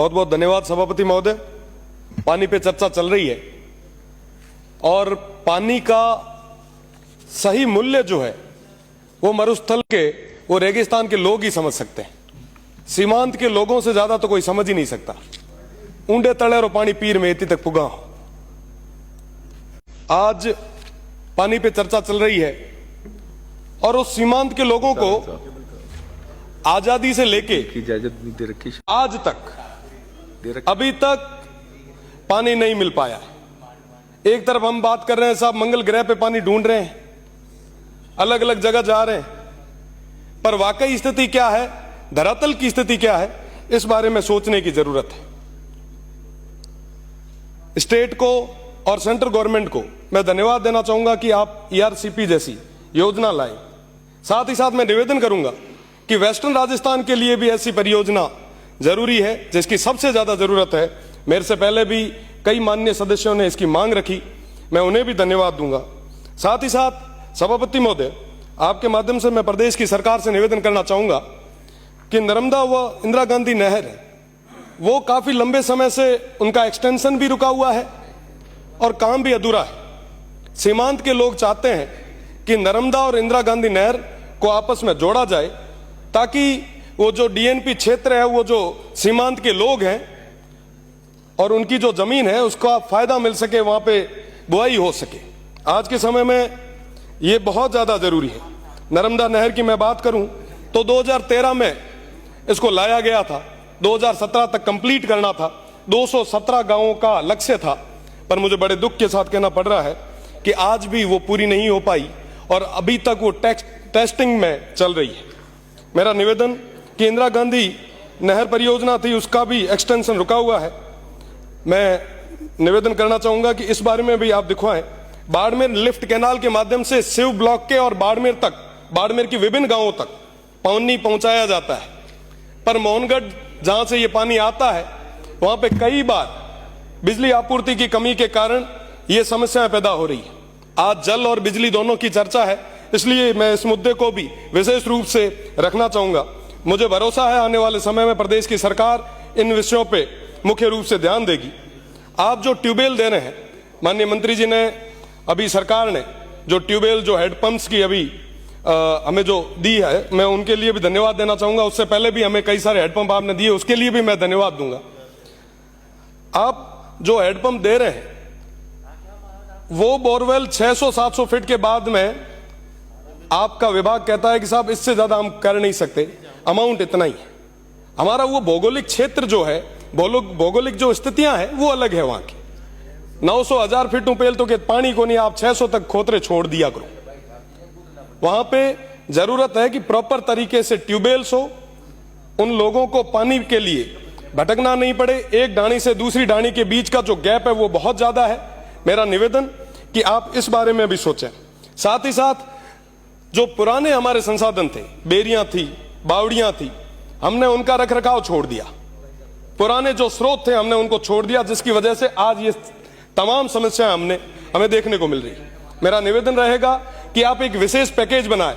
बहुत बहुत धन्यवाद सभापति महोदय। पानी पे चर्चा चल रही है और पानी का सही मूल्य जो है वो मरुस्थल के, वो रेगिस्तान के लोग ही समझ सकते हैं। सीमांत के लोगों से ज्यादा तो कोई समझ ही नहीं सकता। ऊंडे तले रो पानी पीर में इतनी तक पुगा। आज पानी पे चर्चा चल रही है और उस सीमांत के लोगों को आजादी से लेके आज तक अभी तक पानी नहीं मिल पाया है। एक तरफ हम बात कर रहे हैं साहब मंगल ग्रह पे पानी ढूंढ रहे हैं, अलग अलग जगह जा रहे हैं, पर वाकई स्थिति क्या है, धरातल की स्थिति क्या है, इस बारे में सोचने की जरूरत है। स्टेट को और सेंट्रल गवर्नमेंट को मैं धन्यवाद देना चाहूंगा कि आप ERCP जैसी योजना लाए। साथ ही साथ मैं निवेदन करूंगा कि वेस्टर्न राजस्थान के लिए भी ऐसी परियोजना जरूरी है जिसकी सबसे ज्यादा जरूरत है। मेरे से पहले भी कई माननीय सदस्यों ने इसकी मांग रखी, मैं उन्हें भी धन्यवाद दूंगा। साथ ही साथ सभापति महोदय, आपके माध्यम से मैं प्रदेश की सरकार से निवेदन करना चाहूंगा कि नर्मदा व इंदिरा गांधी नहर है वो काफी लंबे समय से उनका एक्सटेंशन भी रुका हुआ है और काम भी अधूरा है। सीमांत के लोग चाहते हैं कि नर्मदा और इंदिरा गांधी नहर को आपस में जोड़ा जाए ताकि वो जो DNP क्षेत्र है, वो जो सीमांत के लोग हैं और उनकी जो जमीन है उसका फायदा मिल सके, वहां पे बुआई हो सके। आज के समय में ये बहुत ज्यादा जरूरी है। नर्मदा नहर की मैं बात करूं तो 2013 में इसको लाया गया था, 2017 तक कंप्लीट करना था, 217 गांवों का लक्ष्य था, पर मुझे बड़े दुख के साथ कहना पड़ रहा है कि आज भी वो पूरी नहीं हो पाई और अभी तक वो टेस्टिंग में चल रही है। मेरा निवेदन कि इंदिरा गांधी नहर परियोजना थी, उसका भी एक्सटेंशन रुका हुआ है। मैं निवेदन करना चाहूंगा कि इस बारे में भी आप दिखवाएं। बाड़मेर लिफ्ट कैनाल के माध्यम से शिव ब्लॉक के और बाड़मेर तक, बाड़मेर की विभिन्न गांवों तक पानी पहुंचाया जाता है, पर मोहनगढ़ जहां से ये पानी आता है वहां पे कई बार बिजली आपूर्ति की कमी के कारण ये समस्याएं पैदा हो रही है। आज जल और बिजली दोनों की चर्चा है, इसलिए मैं इस मुद्दे को भी विशेष रूप से रखना चाहूंगा। मुझे भरोसा है आने वाले समय में प्रदेश की सरकार इन विषयों पे मुख्य रूप से ध्यान देगी। आप जो ट्यूबवेल दे रहे हैं, माननीय मंत्री जी ने अभी, सरकार ने जो ट्यूबवेल, जो हेडपंप्स की अभी हमें जो दी है, मैं उनके लिए भी धन्यवाद देना चाहूंगा। उससे पहले भी हमें कई सारे हेडपंप आपने दिए, उसके लिए भी मैं धन्यवाद दूंगा। आप जो हेडपंप दे रहे हैं वो बोरवेल 600-700 फीट के बाद में आपका विभाग कहता है कि साहब इससे ज्यादा हम कर नहीं सकते, अमाउंट इतना ही है। हमारा वो भौगोलिक क्षेत्र जो है, भौगोलिक जो स्थितियां हैं वो अलग है। वहां की 900-1000 फीट ऊपर तो के पानी को नहीं, आप 600 तक खोतरे छोड़ दिया करो। वहां पे जरूरत है कि प्रॉपर तरीके से ट्यूबवेल्स हो, उन लोगों को पानी के लिए भटकना नहीं पड़े। एक ढाणी से दूसरी ढाणी के बीच का जो गैप है वो बहुत ज्यादा है। मेरा निवेदन कि आप इस बारे में भी सोचें। साथ ही साथ जो पुराने हमारे संसाधन थे, बेरियां थी, बावड़ियां थी, हमने उनका रखरखाव छोड़ दिया। पुराने जो स्रोत थे हमने उनको छोड़ दिया, जिसकी वजह से आज ये तमाम समस्याएं हमें देखने को मिल रही है। मेरा निवेदन रहेगा कि आप एक विशेष पैकेज बनाएं,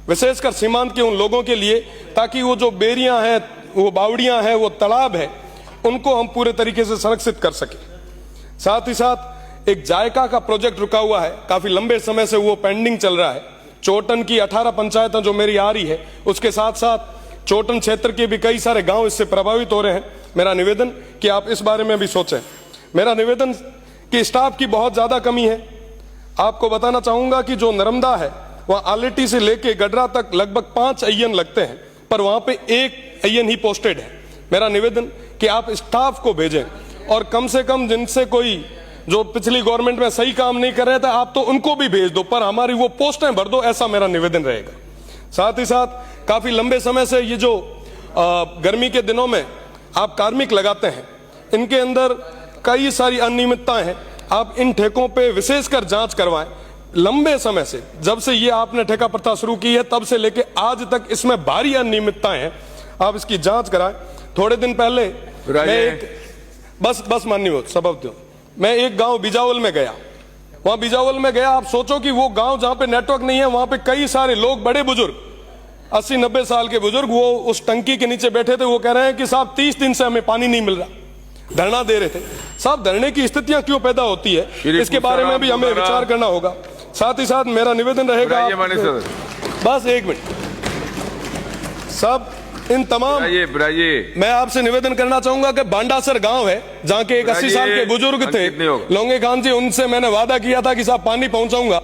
विशेषकर सीमांत के उन लोगों के लिए, ताकि वो जो बेरियां हैं, वो बावड़ियां हैं, वो तालाब है, उनको हम पूरे तरीके से संरक्षित कर सके। साथ ही साथ एक जायका का प्रोजेक्ट रुका हुआ है, काफी लंबे समय से वो पेंडिंग चल रहा है। चोटन की 18 पंचायतें जो मेरी आ रही है, उसके साथ साथ चोटन क्षेत्र के भी कई सारे गांव इससे प्रभावित हो रहे हैं। मेरा निवेदन कि आप इस बारे में भी सोचें। मेरा निवेदन कि स्टाफ की बहुत ज्यादा कमी है। आपको बताना चाहूंगा कि जो नर्मदा है वहां आलेटी से लेके गडरा तक लगभग 5 AN लगते हैं, पर वहां पे 1 AN ही पोस्टेड है। मेरा निवेदन कि आप स्टाफ को भेजें और कम से कम जिनसे कोई जो पिछली गवर्नमेंट में सही काम नहीं कर रहे थे, आप तो उनको भी भेज दो, पर हमारी वो पोस्टें भर दो, ऐसा मेरा निवेदन रहेगा। साथ ही साथ काफी लंबे समय से ये जो गर्मी के दिनों में आप कार्मिक लगाते हैं, इनके अंदर कई सारी अनियमितताएं हैं। आप इन ठेकों पे विशेषकर जांच करवाएं। लंबे समय से, जब से ये आपने ठेका प्रथा शुरू की है तब से लेके आज तक इसमें भारी अनियमितताएं हैं, आप इसकी जांच कराएं। थोड़े दिन पहले मैं एक बस माननीय सभापति, मैं एक गांव बिजावल में गया। वहां बिजावल में गया, आप सोचो कि वो गांव जहां पे नेटवर्क नहीं है, वहां पे कई सारे लोग, बड़े बुजुर्ग 80-90 साल के बुजुर्ग, वो उस टंकी के नीचे बैठे थे, वो कह रहे हैं कि साहब 30 दिन से हमें पानी नहीं मिल रहा, धरना दे रहे थे। साहब धरने की स्थितियां क्यों पैदा होती है, इसके बारे में भी हमें विचार करना होगा। साथ ही साथ मेरा निवेदन रहेगा, बस एक मिनट साहब, इन तमाम मैं आपसे निवेदन करना चाहूंगा कि बांडासर गांव है जहां के एक 80 साल के बुजुर्ग थे लोंगे खान जी, उनसे मैंने वादा किया था कि साहब पानी पहुंचाऊंगा।